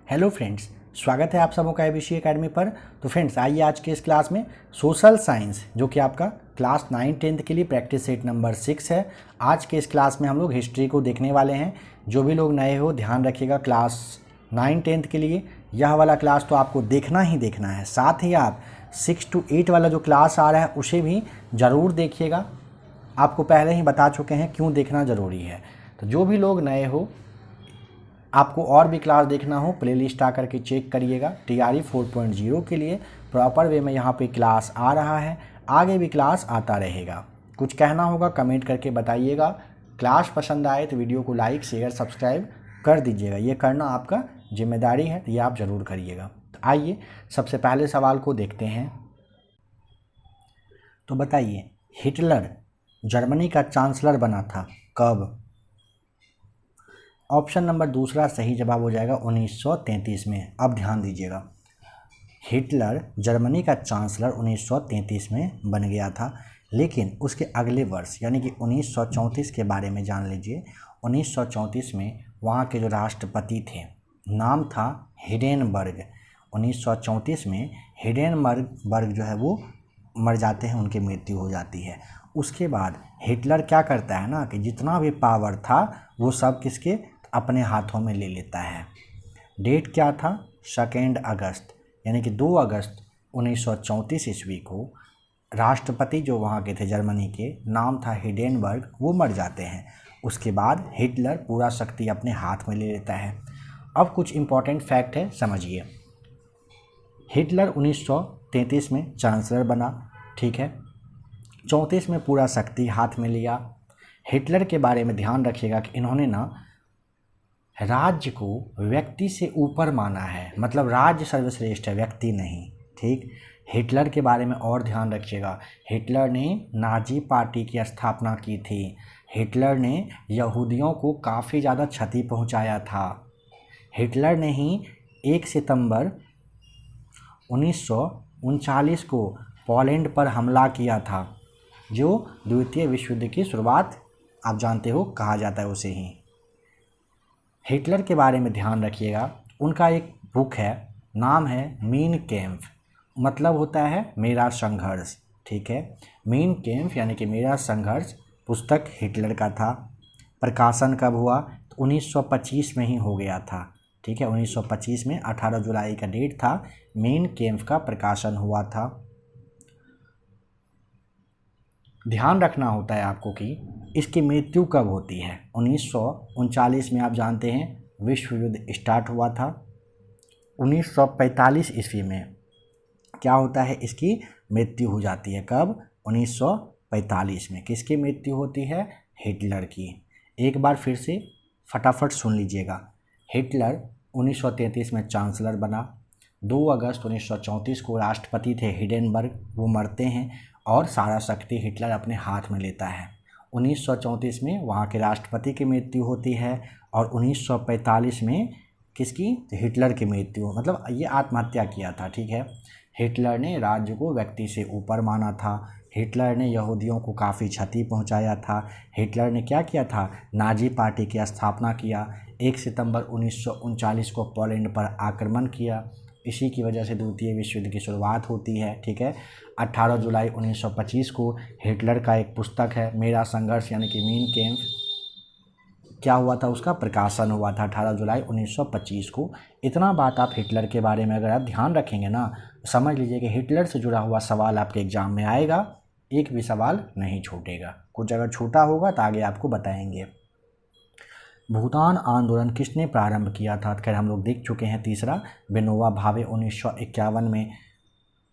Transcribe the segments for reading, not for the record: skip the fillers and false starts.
Hello friends, स्वागत है आप सबों का एबीसी एकेडमी पर। तो फ्रेंड्स, आइए आज के इस क्लास में सोशल साइंस, जो कि आपका क्लास 9-10 के लिए प्रैक्टिस सेट नंबर 6 है। आज के इस क्लास में हम लोग हिस्ट्री को देखने वाले हैं। जो भी लोग नए हो ध्यान रखिएगा, क्लास 9-10 के लिए यह वाला क्लास तो आपको देखना ही देखना है। साथ ही आप 6 to 8 वाला जो क्लास आ रहा है उसे भी ज़रूर देखिएगा। आपको पहले ही बता चुके हैं क्यों देखना ज़रूरी है। तो जो भी लोग नए हो, आपको और भी क्लास देखना हो, प्लेलिस्ट आकर के चेक करिएगा। TRE 4.0 के लिए प्रॉपर वे में यहाँ पे क्लास आ रहा है, आगे भी क्लास आता रहेगा। कुछ कहना होगा कमेंट करके बताइएगा। क्लास पसंद आए तो वीडियो को लाइक शेयर सब्सक्राइब कर दीजिएगा, ये करना आपका जिम्मेदारी है, तो ये आप ज़रूर करिएगा। तो आइए सबसे पहले सवाल को देखते हैं। तो बताइए, हिटलर जर्मनी का चांसलर बना था कब? ऑप्शन नंबर दूसरा सही जवाब हो जाएगा 1933 में। अब ध्यान दीजिएगा, हिटलर जर्मनी का चांसलर 1933 में बन गया था, लेकिन उसके अगले वर्ष यानी कि 1934 के बारे में जान लीजिए। 1934 में वहाँ के जो राष्ट्रपति थे, नाम था हिडेनबर्ग। 1934 में हिडेनबर्ग जो है वो मर जाते हैं, उनकी मृत्यु हो जाती है। उसके बाद हिटलर क्या करता है ना कि जितना भी पावर था वो सब किसके अपने हाथों में ले लेता है। डेट क्या था? 2 अगस्त यानी कि 2 अगस्त 1934 ईस्वी को राष्ट्रपति जो वहाँ के थे जर्मनी के, नाम था हिडेनबर्ग, वो मर जाते हैं। उसके बाद हिटलर पूरा शक्ति अपने हाथ में ले लेता है। अब कुछ इम्पॉर्टेंट फैक्ट है, समझिए। हिटलर 1933 में चांसलर बना, ठीक है। 34 में पूरा शक्ति हाथ में लिया। हिटलर के बारे में ध्यान रखिएगा कि इन्होंने ना राज्य को व्यक्ति से ऊपर माना है, मतलब राज्य सर्वश्रेष्ठ है, व्यक्ति नहीं, ठीक। हिटलर के बारे में और ध्यान रखिएगा, हिटलर ने नाजी पार्टी की स्थापना की थी। हिटलर ने यहूदियों को काफ़ी ज़्यादा क्षति पहुंचाया था। हिटलर ने ही 1 सितंबर 1939 को पोलैंड पर हमला किया था, जो द्वितीय विश्व युद्ध की शुरुआत आप जानते हो कहा जाता है उसे ही। हिटलर के बारे में ध्यान रखिएगा, उनका एक बुक है, नाम है मीन कैम्फ, मतलब होता है मेरा संघर्ष, ठीक है। मीन कैम्फ यानी कि मेरा संघर्ष पुस्तक हिटलर का था। प्रकाशन कब हुआ? तो 1925 में ही हो गया था, ठीक है। 1925 में 18 जुलाई का डेट था, मीन कैम्फ का प्रकाशन हुआ था। ध्यान रखना होता है आपको कि इसकी मृत्यु कब होती है। 1939 में आप जानते हैं विश्व युद्ध स्टार्ट हुआ था। 1945 ईस्वी में क्या होता है, इसकी मृत्यु हो जाती है। कब? 1945 में। किसकी मृत्यु होती है? हिटलर की। एक बार फिर से फटाफट सुन लीजिएगा। हिटलर 1933 में चांसलर बना। 2 अगस्त 1934 को राष्ट्रपति थे हिडेनबर्ग, वो मरते हैं और सारा शक्ति हिटलर अपने हाथ में लेता है। 1934 में वहाँ के राष्ट्रपति की मृत्यु होती है और 1945 में किसकी? हिटलर की मृत्यु, मतलब ये आत्महत्या किया था, ठीक है। हिटलर ने राज्य को व्यक्ति से ऊपर माना था। हिटलर ने यहूदियों को काफ़ी क्षति पहुंचाया था। हिटलर ने क्या किया था? नाजी पार्टी की स्थापना किया। 1 सितंबर 1939 को पोलैंड पर आक्रमण किया। इसी की वजह से द्वितीय विश्व युद्ध की शुरुआत होती है, ठीक है। 18 जुलाई 1925 को हिटलर का एक पुस्तक है मेरा संघर्ष यानी कि मीन कैम्फ, क्या हुआ था? उसका प्रकाशन हुआ था 18 जुलाई 1925 को। इतना बात आप हिटलर के बारे में अगर आप ध्यान रखेंगे ना, समझ लीजिए कि हिटलर से जुड़ा हुआ सवाल आपके एग्जाम में आएगा, एक भी सवाल नहीं छूटेगा। कुछ अगर छूटा होगा तो आगे आपको बताएंगे। भूदान आंदोलन किसने प्रारंभ किया था? खैर हम लोग देख चुके हैं। तीसरा, विनोबा भावे 1951 में।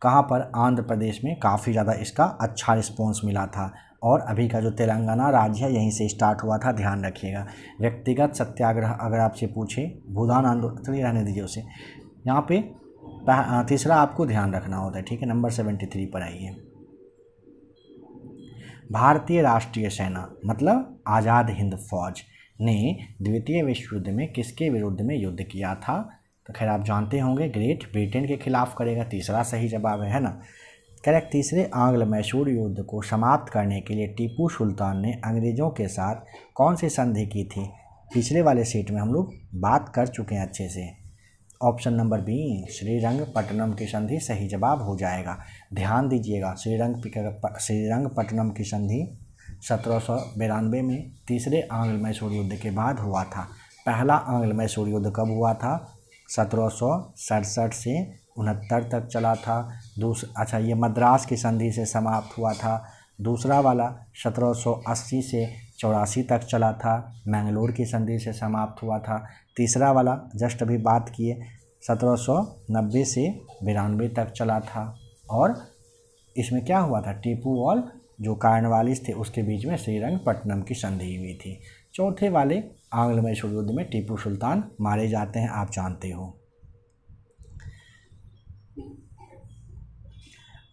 कहाँ पर? आंध्र प्रदेश में। काफ़ी ज़्यादा इसका अच्छा रिस्पॉन्स मिला था और अभी का जो तेलंगाना राज्य है यहीं से स्टार्ट हुआ था, ध्यान रखिएगा। व्यक्तिगत सत्याग्रह अगर आपसे पूछे, भूदान आंदोलन, चलिए रहने दीजिए उसे। यहाँ पे तीसरा आपको ध्यान रखना होता है, ठीक है। नंबर 73 पर आइए। भारतीय राष्ट्रीय सेना मतलब आज़ाद हिंद फौज ने द्वितीय विश्व युद्ध में किसके विरुद्ध में युद्ध किया था? तो खैर आप जानते होंगे, ग्रेट ब्रिटेन के खिलाफ करेगा। तीसरा सही जवाब है ना। करेक्ट। तीसरे आंग्ल मैसूर युद्ध को समाप्त करने के लिए टीपू सुल्तान ने अंग्रेज़ों के साथ कौन सी संधि की थी? पिछले वाले सीट में हम लोग बात कर चुके हैं अच्छे से। ऑप्शन नंबर बी श्रीरंगपट्टनम की संधि सही जवाब हो जाएगा। ध्यान दीजिएगा, श्रीरंगपट्टनम की संधि 1792 में तीसरे आंग्ल मैसूर युद्ध के बाद हुआ था। पहला आंग्ल मैसूर युद्ध कब हुआ था? 1767 से 69 तक चला था। ये मद्रास की संधि से समाप्त हुआ था। दूसरा वाला 1780 से 84 तक चला था, मैंगलोर की संधि से समाप्त हुआ था। तीसरा वाला जस्ट अभी बात किए 1790 से 92 तक चला था। और इसमें क्या हुआ था? टीपू और जो कार्नवालिस थे उसके बीच में श्रीरंगपट्टनम की संधि हुई थी। चौथे वाले आंग्ल मैसूर युद्ध में टीपू सुल्तान मारे जाते हैं, आप जानते हो।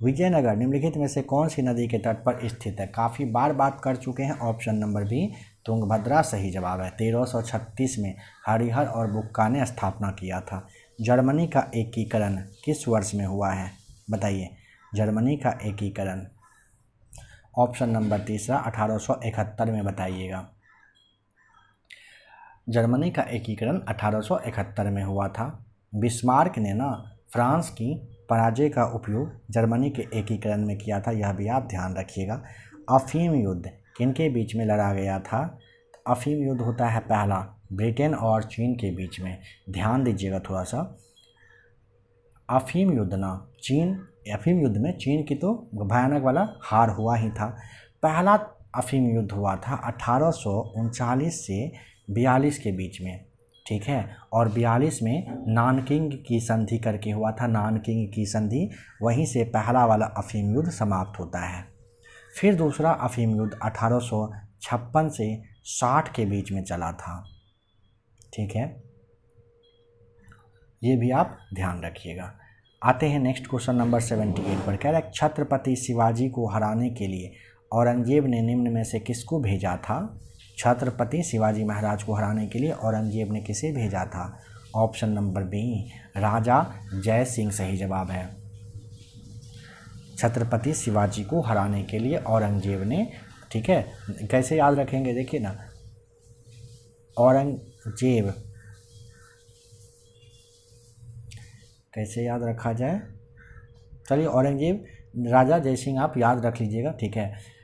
विजयनगर निम्नलिखित में से कौन सी नदी के तट पर स्थित है? काफ़ी बार बात कर चुके हैं। ऑप्शन नंबर बी तुंगभद्रा सही जवाब है। 1336 में हरिहर और बुक्का ने स्थापना किया था। जर्मनी का एकीकरण किस वर्ष में हुआ है? बताइए, जर्मनी का एकीकरण। ऑप्शन नंबर तीसरा 1871 में बताइएगा। जर्मनी का एकीकरण 1871 में हुआ था। बिस्मार्क ने ना फ्रांस की पराजय का उपयोग जर्मनी के एकीकरण में किया था, यह भी आप ध्यान रखिएगा। अफीम युद्ध किनके बीच में लड़ा गया था? अफीम युद्ध होता है पहला ब्रिटेन और चीन के बीच में। ध्यान दीजिएगा थोड़ा सा। अफीम युद्ध में चीन की तो भयानक वाला हार हुआ ही था। पहला अफीम युद्ध हुआ था 1839 से 42 के बीच में, ठीक है। और 42 में नानकिंग की संधि करके हुआ था। नानकिंग की संधि, वहीं से पहला वाला अफीम युद्ध समाप्त होता है। फिर दूसरा अफीम युद्ध 1856 से 60 के बीच में चला था, ठीक है। ये भी आप ध्यान रखिएगा। आते हैं नेक्स्ट क्वेश्चन नंबर 78 पर। कह रहा है छत्रपति शिवाजी को हराने के लिए औरंगजेब ने निम्न में से किसको भेजा था? छत्रपति शिवाजी महाराज को हराने के लिए औरंगजेब ने किसे भेजा था? ऑप्शन नंबर बी राजा जय सिंह सही जवाब है। छत्रपति शिवाजी को हराने के लिए औरंगजेब ने, ठीक है। कैसे याद रखेंगे? देखिए ना, औरंगजेब कैसे याद रखा जाए? चलिए, औरंगजेब राजा जय सिंह आप याद रख लीजिएगा, ठीक है।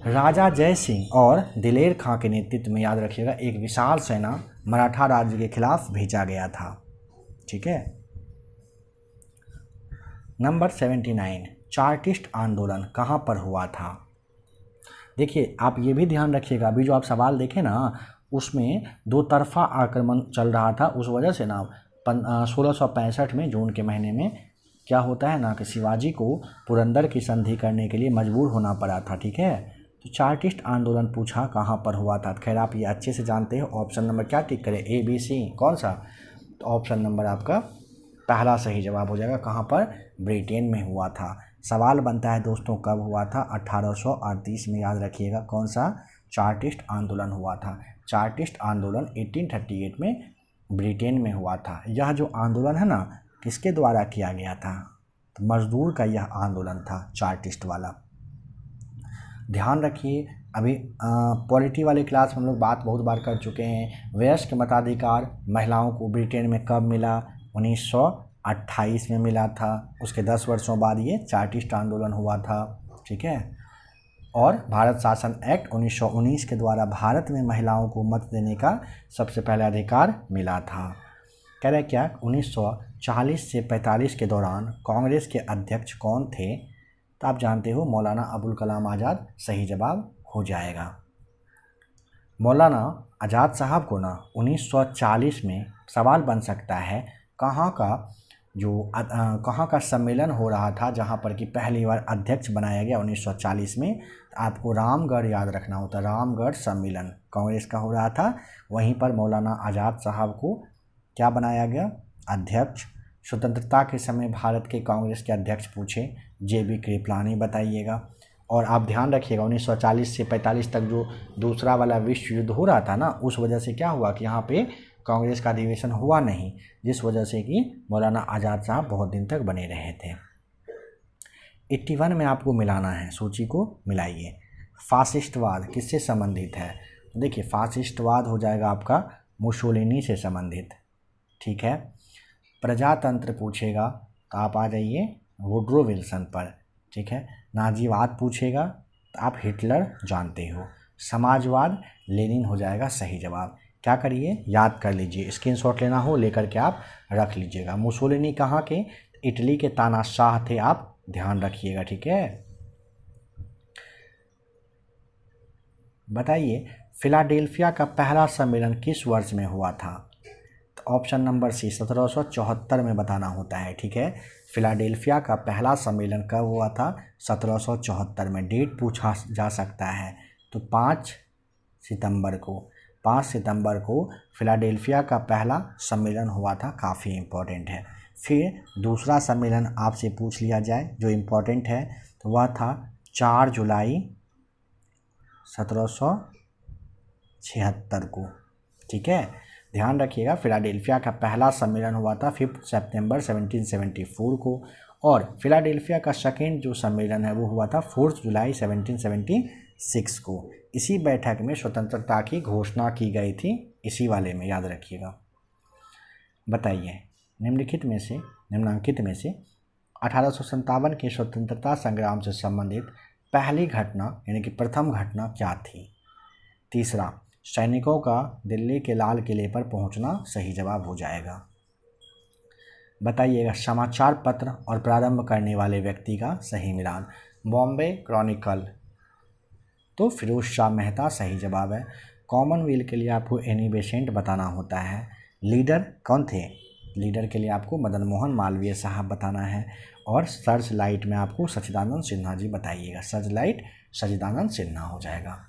राजा जय सिंह और दिलेर खां के नेतृत्व में, याद रखिएगा, एक विशाल सेना मराठा राज्य के खिलाफ भेजा गया था, ठीक है। नंबर 79 चार्टिस्ट आंदोलन कहाँ पर हुआ था? देखिए, आप ये भी ध्यान रखिएगा, अभी जो आप सवाल देखें ना उसमें दो तरफा आक्रमण चल रहा था। उस वजह से ना 1665 में जून के महीने में क्या होता है ना कि शिवाजी को पुरंदर की संधि करने के लिए मजबूर होना पड़ा था, ठीक है। तो चार्टिस्ट आंदोलन पूछा कहाँ पर हुआ था? खैर आप ये अच्छे से जानते हो। ऑप्शन नंबर क्या टिक करें? ए बी सी, कौन सा? तो ऑप्शन नंबर आपका पहला सही जवाब हो जाएगा। कहाँ पर? ब्रिटेन में हुआ था। सवाल बनता है दोस्तों कब हुआ था? 1838 में, याद रखिएगा। कौन सा? चार्टिस्ट आंदोलन हुआ था। चार्टिस्ट आंदोलन 1838 में ब्रिटेन में हुआ था। यह जो आंदोलन है ना किसके द्वारा किया गया था? तो मजदूर का यह आंदोलन था, चार्टिस्ट वाला। ध्यान रखिए, अभी पॉलिटी वाले क्लास में हम लोग बात बहुत बार कर चुके हैं। वयस्क मताधिकार महिलाओं को ब्रिटेन में कब मिला? 1928 में मिला था। उसके 10 वर्षों बाद ये चार्टिस्ट आंदोलन हुआ था, ठीक है। और भारत शासन एक्ट 1919 के द्वारा भारत में महिलाओं को मत देने का सबसे पहला अधिकार मिला था। कह रहे क्या 1940 से 45 के दौरान कांग्रेस के अध्यक्ष कौन थे? तो आप जानते हो मौलाना अबुल कलाम आज़ाद सही जवाब हो जाएगा। मौलाना आज़ाद साहब को ना 1940 में सवाल बन सकता है कहाँ का सम्मेलन हो रहा था जहाँ पर कि पहली बार अध्यक्ष बनाया गया 1940 में। आपको रामगढ़ याद रखना होता। रामगढ़ सम्मेलन कांग्रेस का हो रहा था, वहीं पर मौलाना आज़ाद साहब को क्या बनाया गया? अध्यक्ष। स्वतंत्रता के समय भारत के कांग्रेस के अध्यक्ष पूछे, JB कृपलानी बताइएगा। और आप ध्यान रखिएगा 1940 से 45 तक जो दूसरा वाला विश्व युद्ध हो रहा था ना, उस वजह से क्या हुआ कि यहाँ पे कांग्रेस का अधिवेशन हुआ नहीं, जिस वजह से कि मौलाना आज़ाद साहब बहुत दिन तक बने रहे थे। 81 में आपको मिलाना है, सूची को मिलाइए। फासिस्टवाद किससे संबंधित है? देखिए, फासिस्टवाद हो जाएगा आपका मुसोलिनी से संबंधित, ठीक है। प्रजातंत्र पूछेगा तो आप आ जाइए वुड्रो विल्सन पर, ठीक है। नाजीवाद पूछेगा तो आप हिटलर जानते हो। समाजवाद लेनिन हो जाएगा सही जवाब। क्या करिए, याद कर लीजिए, स्क्रीनशॉट लेना हो लेकर के आप रख लीजिएगा। मुसोलिनी कहाँ के, इटली के तानाशाह थे, आप ध्यान रखिएगा, ठीक है। बताइए फिलाडेल्फिया का पहला सम्मेलन किस वर्ष में हुआ था? तो ऑप्शन नंबर सी 1774 में बताना होता है, ठीक है। फिलाडेल्फिया का पहला सम्मेलन कब हुआ था? 1774 में। डेट पूछा जा सकता है तो 5 सितंबर को, 5 सितंबर को फिलाडेल्फिया का पहला सम्मेलन हुआ था, काफ़ी इम्पोर्टेंट है। फिर दूसरा सम्मेलन आपसे पूछ लिया जाए जो इम्पोर्टेंट है, तो वह था 4 जुलाई 1776 को, ठीक है। ध्यान रखिएगा, फिलाडेल्फिया का पहला सम्मेलन हुआ था 5 सितंबर 1774 को, और फिलाडेल्फिया का सेकेंड जो सम्मेलन है वो हुआ था 4 जुलाई 1776 को। इसी बैठक में स्वतंत्रता की घोषणा की गई थी, इसी वाले में, याद रखिएगा। बताइए निम्नलिखित में से, निम्नांकित में से 1857 के स्वतंत्रता संग्राम से संबंधित पहली घटना यानी कि प्रथम घटना क्या थी? तीसरा, सैनिकों का दिल्ली के लाल किले पर पहुंचना सही जवाब हो जाएगा। बताइएगा समाचार पत्र और प्रारंभ करने वाले व्यक्ति का सही मिलान। बॉम्बे क्रॉनिकल तो फिरोज शाह मेहता सही जवाब है। कॉमनवेल्थ के लिए आपको एनी बेसेंट बताना होता है। लीडर कौन थे? लीडर के लिए आपको मदन मोहन मालवीय साहब बताना है। और सर्च लाइट में आपको सच्चिदानंद सिन्हा जी बताइएगा। सर्च लाइट सच्चिदानंद सिन्हा हो जाएगा।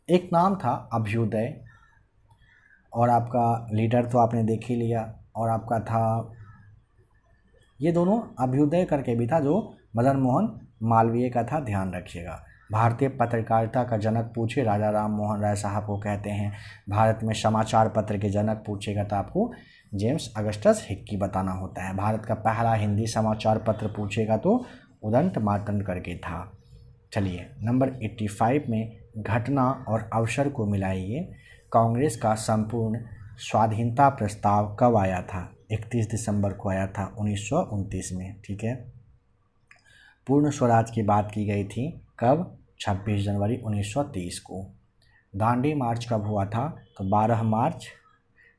एक नाम था अभ्युदय, और आपका लीडर तो आपने देख ही लिया, और आपका था ये दोनों अभ्युदय करके भी था जो मदन मोहन मालवीय का था, ध्यान रखिएगा। भारतीय पत्रकारिता का जनक पूछे राजा राम मोहन राय साहब को कहते हैं। भारत में समाचार पत्र के जनक पूछेगा तो आपको जेम्स अगस्टस हिक्की बताना होता है। भारत का पहला हिंदी समाचार पत्र पूछेगा तो उदंत मार्तंड करके था। चलिए नंबर 85 में घटना और अवसर को मिलाइए। कांग्रेस का संपूर्ण स्वाधीनता प्रस्ताव कब आया था? 31 दिसंबर को आया था 1929 में, ठीक है। पूर्ण स्वराज की बात की गई थी कब? 26 जनवरी 1930 को। दांडी मार्च कब हुआ था? तो 12 मार्च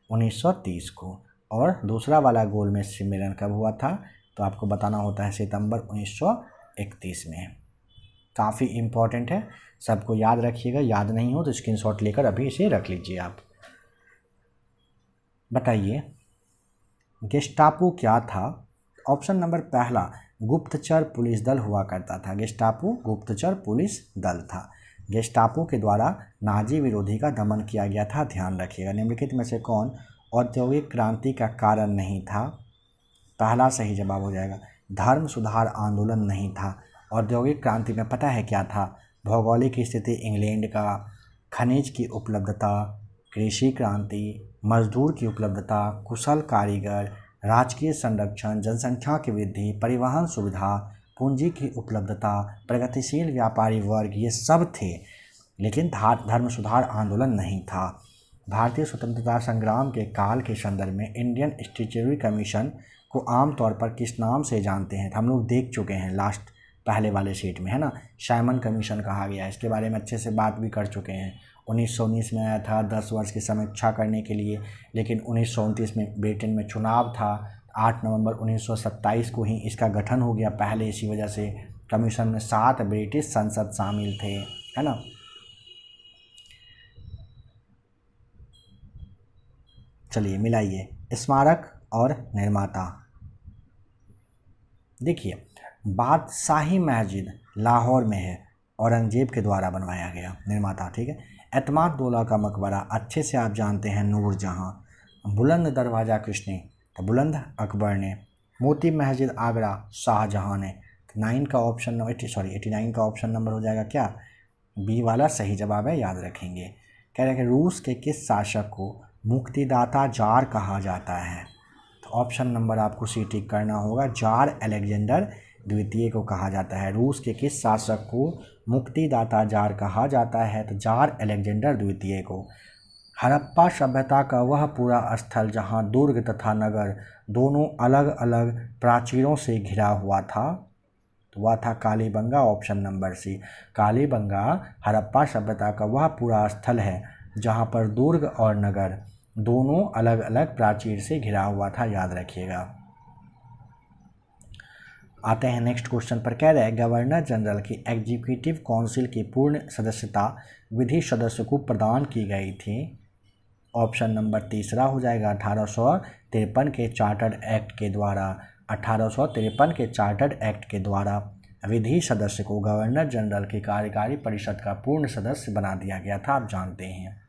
1930 को। और दूसरा वाला गोलमेज सम्मेलन कब हुआ था? तो आपको बताना होता है सितंबर 1931 में। काफ़ी इम्पॉर्टेंट है, सबको याद रखिएगा। याद नहीं हो तो स्क्रीनशॉट लेकर अभी इसे रख लीजिए आप। बताइए गेस्टापो क्या था? ऑप्शन नंबर पहला गुप्तचर पुलिस दल हुआ करता था। गेस्टापो गुप्तचर पुलिस दल था। गेस्टापो के द्वारा नाजी विरोधी का दमन किया गया था, ध्यान रखिएगा। निम्नलिखित में से कौन औद्योगिक क्रांति का कारण नहीं था? पहला सही जवाब हो जाएगा धर्म सुधार आंदोलन नहीं था। औद्योगिक क्रांति में पता है क्या था? भौगोलिक स्थिति इंग्लैंड का, खनिज की उपलब्धता, कृषि क्रांति, मजदूर की उपलब्धता, कुशल कारीगर, राजकीय संरक्षण, जनसंख्या की वृद्धि, परिवहन सुविधा, पूंजी की उपलब्धता, प्रगतिशील व्यापारी वर्ग, ये सब थे, लेकिन धर्म सुधार आंदोलन नहीं था। भारतीय स्वतंत्रता संग्राम के काल के संदर्भ में इंडियन स्टैट्यूटरी कमीशन को आमतौर पर किस नाम से जानते हैं? हम लोग देख चुके हैं लास्ट पहले वाले सीट में, है ना। साइमन कमीशन कहा गया है, इसके बारे में अच्छे से बात भी कर चुके हैं। 1919 में आया था 10 वर्ष की समीक्षा करने के लिए, लेकिन 1929 में ब्रिटेन में चुनाव था। 8 नवंबर 1927 को ही इसका गठन हो गया पहले, इसी वजह से कमीशन में 7 ब्रिटिश संसद शामिल थे, है ना। चलिए मिलाइए स्मारक और निर्माता। देखिए बादशाही मस्जिद लाहौर में है, औरंगजेब के द्वारा बनवाया गया, निर्माता, ठीक है। एतमाद-दौला का मकबरा अच्छे से आप जानते हैं, नूरजहाँ। बुलंद दरवाज़ा किसने? तो बुलंद अकबर ने। मोती मस्जिद आगरा शाहजहाँ ने। 9 का ऑप्शन नंबर 89 का ऑप्शन नंबर हो जाएगा क्या? बी वाला सही जवाब है, याद रखेंगे। कह रहे हैं कि रूस के किस शासक को मुक्तिदाता जार कहा जाता है? तो ऑप्शन नंबर आपको सी टिक करना होगा। जार अलेक्जेंडर द्वितीय को कहा जाता है। रूस के किस शासक को मुक्तिदाता जार कहा जाता है? तो जार अलेक्जेंडर द्वितीय को। हड़प्पा सभ्यता का वह पूरा स्थल जहां दुर्ग तथा नगर दोनों अलग अलग प्राचीरों से घिरा हुआ था, तो वह था Kalibanga. Option number C, Kalibanga Harappa सभ्यता का वह पूरा स्थल है जहां पर दुर्ग और नगर दोनों अलग अलग प्राचीर से घिरा हुआ था, याद रखिएगा। आते हैं नेक्स्ट क्वेश्चन पर। कह रहे हैं गवर्नर जनरल की एग्जीक्यूटिव काउंसिल की पूर्ण सदस्यता विधि सदस्य को प्रदान की गई थी। ऑप्शन नंबर तीसरा हो जाएगा 1853 के चार्टर्ड एक्ट के द्वारा। 1853 के चार्टर्ड एक्ट के द्वारा विधि सदस्य को गवर्नर जनरल की कार्यकारी परिषद का पूर्ण सदस्य बना दिया गया था, आप जानते हैं।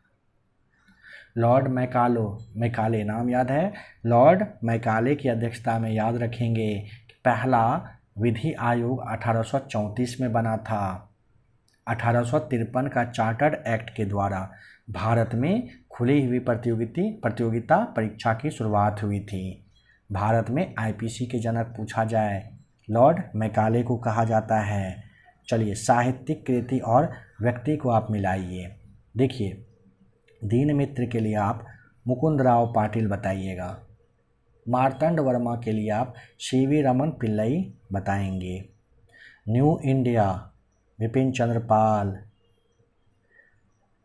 लॉर्ड मैकाले नाम याद है, लॉर्ड मैकाले की अध्यक्षता में, याद रखेंगे, पहला विधि आयोग 1834 में बना था। 1853 का चार्टर्ड एक्ट के द्वारा भारत में खुली हुई प्रतियोगिता परीक्षा की शुरुआत हुई थी। भारत में आईपीसी के जनक पूछा जाए, लॉर्ड मैकाले को कहा जाता है। चलिए, साहित्यिक कृति और व्यक्ति को आप मिलाइए। देखिए, दीन मित्र के लिए आप मुकुंदराव पाटिल बताइएगा, मार्तंड वर्मा के लिए आप सीवी रमन पिल्लई बताएंगे, न्यू इंडिया विपिन चंद्र पाल,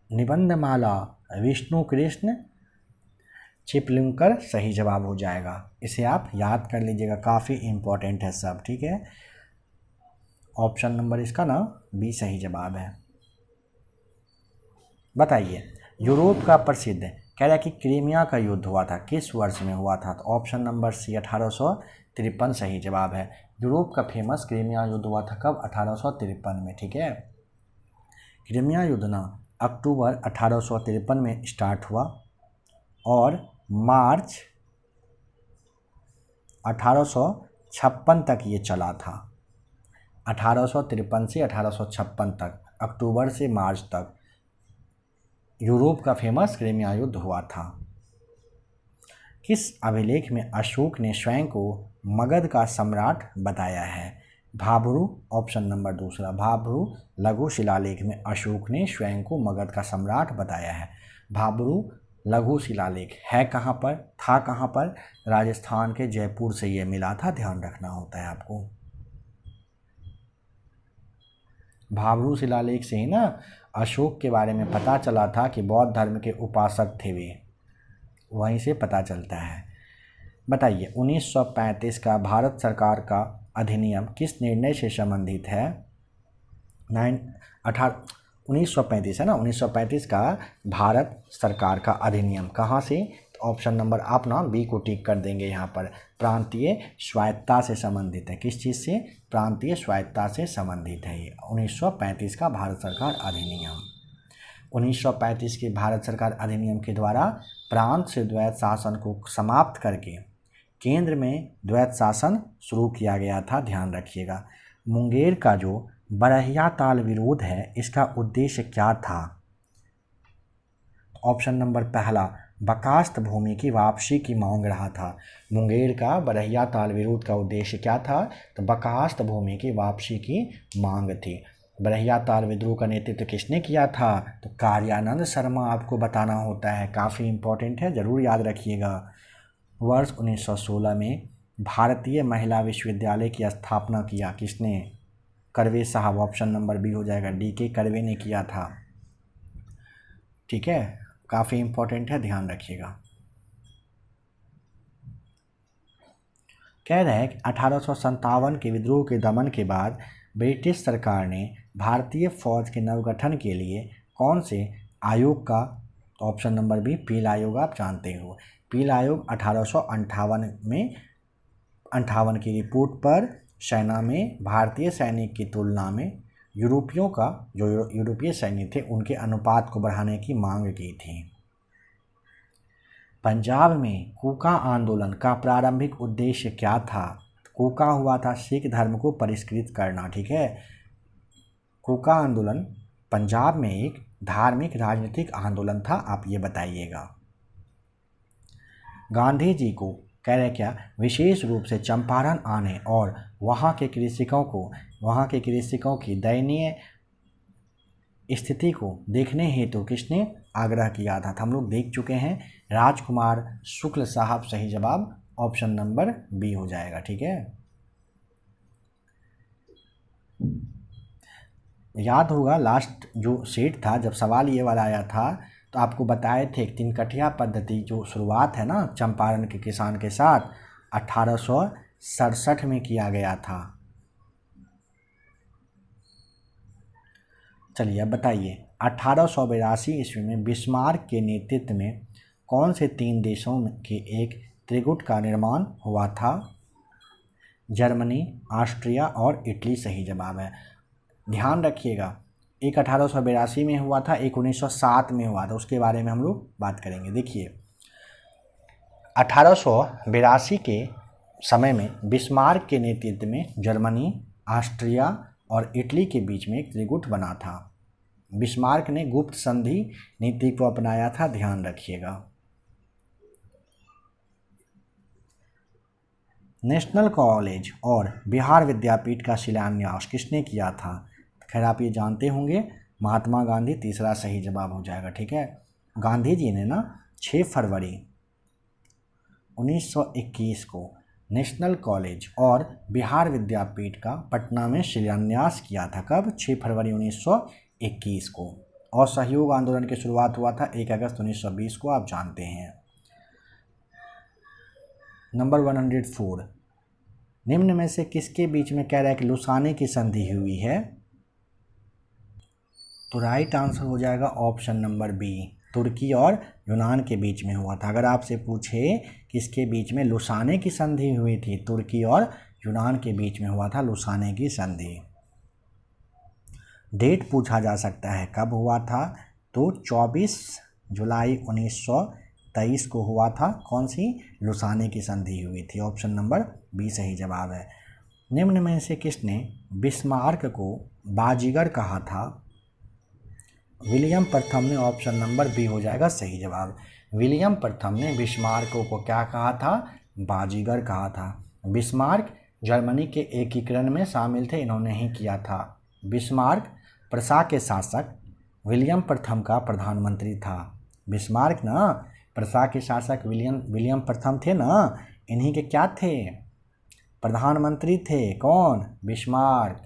निबंधमाला विष्णु कृष्ण चिपलुंकर सही जवाब हो जाएगा। इसे आप याद कर लीजिएगा, काफ़ी इम्पोर्टेंट है सब, ठीक है। ऑप्शन नंबर इसका ना बी सही जवाब है। बताइए, यूरोप का प्रसिद्ध, कह रहा है कि क्रीमिया का युद्ध हुआ था, किस वर्ष में हुआ था? तो ऑप्शन नंबर सी 1853 सही जवाब है। यूरोप का फेमस क्रीमिया युद्ध हुआ था कब? 1853 में, ठीक है। क्रीमिया युद्ध ना अक्टूबर 1853 में स्टार्ट हुआ और मार्च 1856 तक ये चला था। 1853 से 1856 तक, अक्टूबर से मार्च तक यूरोप का फेमस क्रीमिया युद्ध हुआ था। किस अभिलेख में अशोक ने स्वयं को मगध का सम्राट बताया है? भाब्रू, ऑप्शन नंबर दूसरा, भाब्रू लघु शिलालेख में अशोक ने स्वयं को मगध का सम्राट बताया है। भाब्रू लघु शिलालेख है कहाँ पर, था कहाँ पर? राजस्थान के जयपुर से ये मिला था, ध्यान रखना होता है आपको। भाब्रू शिलालेख से ही ना अशोक के बारे में पता चला था कि बौद्ध धर्म के उपासक थे वे, वहीं से पता चलता है। बताइए, 1935 का भारत सरकार का अधिनियम किस निर्णय से संबंधित है? 1935 है ना, 1935 का भारत सरकार का अधिनियम कहाँ से? तो ऑप्शन नंबर आप ना बी को टिक कर देंगे यहाँ पर, प्रांतीय स्वायत्तता से संबंधित है। किस चीज़ से? प्रांतीय स्वायत्तता से संबंधित है ये 1935 का भारत सरकार अधिनियम। 1935 के भारत सरकार अधिनियम के द्वारा प्रांत से द्वैत शासन को समाप्त करके केंद्र में द्वैत शासन शुरू किया गया था, ध्यान रखिएगा। मुंगेर का जो बरहिया ताल विरोध है, इसका उद्देश्य क्या था? ऑप्शन नंबर पहला, बकास्त भूमि की वापसी की मांग रहा था। मुंगेर का बरहिया ताल विरोध का उद्देश्य क्या था? तो बकास्त भूमि की वापसी की मांग थी। बरहिया ताल विद्रोह का नेतृत्व किसने किया था? तो कार्यानंद शर्मा, आपको बताना होता है, काफ़ी इम्पोर्टेंट है, ज़रूर याद रखिएगा। वर्ष 1916 में भारतीय महिला विश्वविद्यालय की स्थापना किया किसने? कर्वे साहब, ऑप्शन नंबर बी हो जाएगा, डीके कर्वे ने किया था, ठीक है। काफ़ी इम्पोर्टेंट है, ध्यान रखिएगा। कह रहे हैं कि 1857 के विद्रोह के दमन के बाद ब्रिटिश सरकार ने भारतीय फौज के नवगठन के लिए कौन से आयोग का? ऑप्शन नंबर बी पील आयोग, आप जानते हो। पील आयोग 1858 में 58 की रिपोर्ट पर सेना में भारतीय सैनिक की तुलना में यूरोपियों का, जो यूरोपीय सैनिक थे, उनके अनुपात को बढ़ाने की मांग की थी। पंजाब में कूका आंदोलन का प्रारंभिक उद्देश्य क्या था? कूका हुआ था सिख धर्म को परिष्कृत करना, ठीक है। कूका आंदोलन पंजाब में एक धार्मिक राजनीतिक आंदोलन था, आप ये बताइएगा। गांधी जी को कह रहे क्या, विशेष रूप से चंपारण आने और वहाँ के कृषकों की दयनीय स्थिति को देखने हेतु किसने आग्रह किया था? तो हम लोग देख चुके हैं, राजकुमार शुक्ल साहब। सही जवाब ऑप्शन नंबर बी हो जाएगा। ठीक है, याद होगा लास्ट जो सेट था, जब सवाल ये वाला आया था तो आपको बताए थे तिनकठिया पद्धति जो शुरुआत है ना चंपारण के किसान के साथ 1867 में किया गया था। चलिए अब बताइए, 1882 ईस्वी में बिस्मार्क के नेतृत्व में कौन से 3 देशों के एक त्रिगुट का निर्माण हुआ था? जर्मनी, ऑस्ट्रिया और इटली सही जवाब है। ध्यान रखिएगा, एक 1882 में हुआ था, एक 1907 में हुआ था, उसके बारे में हम लोग बात करेंगे। देखिए 1882 के समय में बिस्मार्क के नेतृत्व में जर्मनी, ऑस्ट्रिया और इटली के बीच में एक त्रिगुट बना था। बिस्मार्क ने गुप्त संधि नीति को अपनाया था, ध्यान रखिएगा। नेशनल कॉलेज और बिहार विद्यापीठ का शिलान्यास किसने किया था? खैर आप ये जानते होंगे, महात्मा गांधी तीसरा सही जवाब हो जाएगा। ठीक है, गांधी जी ने ना 6 फरवरी 1921 को नेशनल कॉलेज और बिहार विद्यापीठ का पटना में शिलान्यास किया था। कब? 6 फरवरी 1921 को। और सहयोग आंदोलन की शुरुआत हुआ था 1 अगस्त 1920 को, आप जानते हैं। नंबर 104, निम्न में से किसके बीच में कह रहा है कि लुसाने की संधि हुई है? तो राइट आंसर हो जाएगा ऑप्शन नंबर बी, तुर्की और यूनान के बीच में हुआ था। अगर आपसे पूछे किसके बीच में लुसाने की संधि हुई थी, तुर्की और यूनान के बीच में हुआ था लुसाने की संधि। डेट पूछा जा सकता है कब हुआ था, तो 24 जुलाई 1923 को हुआ था। कौन सी? लुसाने की संधि हुई थी। ऑप्शन नंबर बी सही जवाब है। निम्न में से किसने बिस्मार्क को बाजीगर कहा था? विलियम प्रथम ने। ऑप्शन नंबर बी हो जाएगा सही जवाब। विलियम प्रथम ने बिस्मार्क को क्या कहा था? बाजीगर कहा था। बिस्मार्क जर्मनी के एकीकरण में शामिल थे, इन्होंने ही किया था। बिस्मार्क प्रशा के शासक विलियम प्रथम का प्रधानमंत्री था। बिस्मार्क ना प्रशा के शासक विलियम प्रथम थे ना, इन्हीं के क्या थे? प्रधानमंत्री थे। कौन? बिस्मार्क।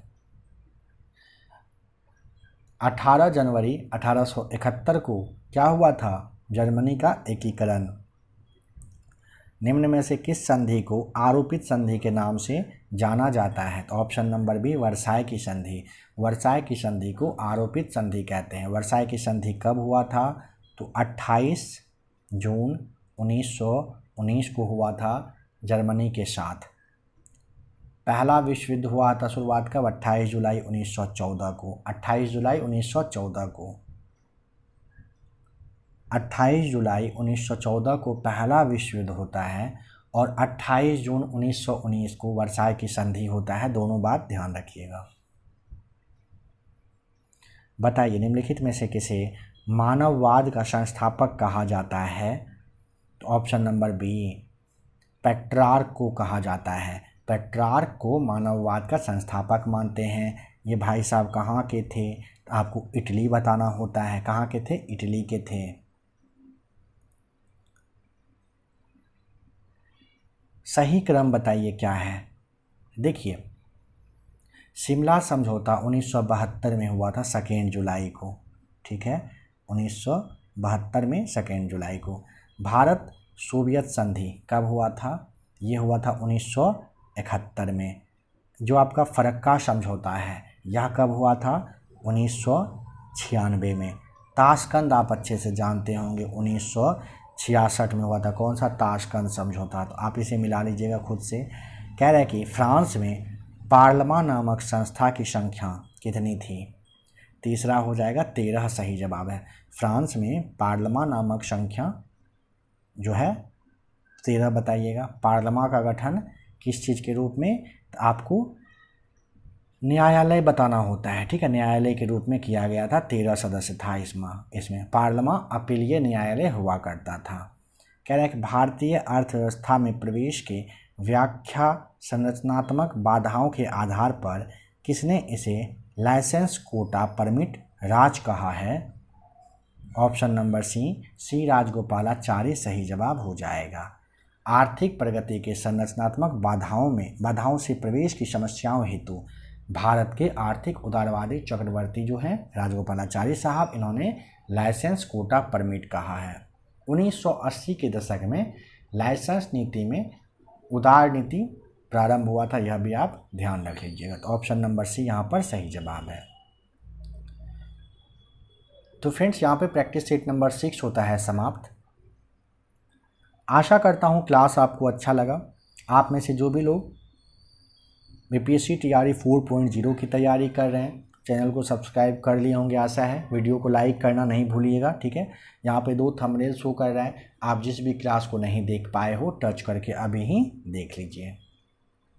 18 जनवरी 1871 को क्या हुआ था? जर्मनी का एकीकरण। निम्न में से किस संधि को आरोपित संधि के नाम से जाना जाता है? तो ऑप्शन नंबर बी, वर्साय की संधि। वर्साय की संधि को आरोपित संधि कहते हैं। वर्साय की संधि कब हुआ था? तो 28 जून 1919 को हुआ था जर्मनी के साथ। पहला विश्व युद्ध हुआ था शुरुआत कब? 28 जुलाई 1914 को। 28 जुलाई 1914 को 28 जुलाई 1914 को पहला विश्व युद्ध होता है और 28 जून 1919 को वर्साय की संधि होता है। दोनों बात ध्यान रखिएगा। बताइए, निम्नलिखित में से किसे मानववाद का संस्थापक कहा जाता है? तो ऑप्शन नंबर बी, पेट्रार्क को कहा जाता है। पेट्रार्क को मानववाद का संस्थापक मानते हैं। ये भाई साहब कहाँ के थे? तो आपको इटली बताना होता है। कहाँ के थे? इटली के थे। सही क्रम बताइए क्या है? देखिए, शिमला समझौता 1972 में हुआ था 2 जुलाई को। ठीक है, 1972 में 2 जुलाई को। भारत सोवियत संधि कब हुआ था? ये हुआ था 1971 में। जो आपका फरक्का समझौता है यह कब हुआ था? 1996 में। ताशकंद आप अच्छे से जानते होंगे, 1966 में हुआ था। कौन सा? ताशकंद समझौता। तो आप इसे मिला लीजिएगा खुद से। कह रहे हैं कि फ्रांस में पार्लमा नामक संस्था की संख्या कितनी थी? तीसरा हो जाएगा 13 सही जवाब है। फ्रांस में पार्लमा नामक संख्या जो है 13 बताइएगा। पार्लमा का गठन किस चीज़ के रूप में? तो आपको न्यायालय बताना होता है। ठीक है, न्यायालय के रूप में किया गया था। 13 सदस्य था इसमें पार्लमा अपीलीय न्यायालय हुआ करता था। कह रहे हैं कि भारतीय अर्थव्यवस्था में प्रवेश के व्याख्या संरचनात्मक बाधाओं के आधार पर किसने इसे लाइसेंस कोटा परमिट राज कहा है? ऑप्शन नंबर सी राजगोपालाचारी सही जवाब हो जाएगा। आर्थिक प्रगति के संरचनात्मक बाधाओं से प्रवेश की समस्याओं हेतु भारत के आर्थिक उदारवादी चक्रवर्ती जो हैं राजगोपालाचारी साहब, इन्होंने लाइसेंस कोटा परमिट कहा है। 1980 के दशक में लाइसेंस नीति में उदार नीति प्रारंभ हुआ था, यह भी आप ध्यान रख लीजिएगा। तो ऑप्शन नंबर सी यहाँ पर सही जवाब है। तो फ्रेंड्स यहाँ पे प्रैक्टिस सेट नंबर 6 होता है समाप्त। आशा करता हूँ क्लास आपको अच्छा लगा। आप में से जो भी लोग बीपीएससी तैयारी 4.0 की तैयारी कर रहे हैं, चैनल को सब्सक्राइब कर लिए होंगे आशा है। वीडियो को लाइक करना नहीं भूलिएगा, ठीक है। यहाँ पे 2 थंबनेल शो कर रहा है, आप जिस भी क्लास को नहीं देख पाए हो टच करके अभी ही देख लीजिए।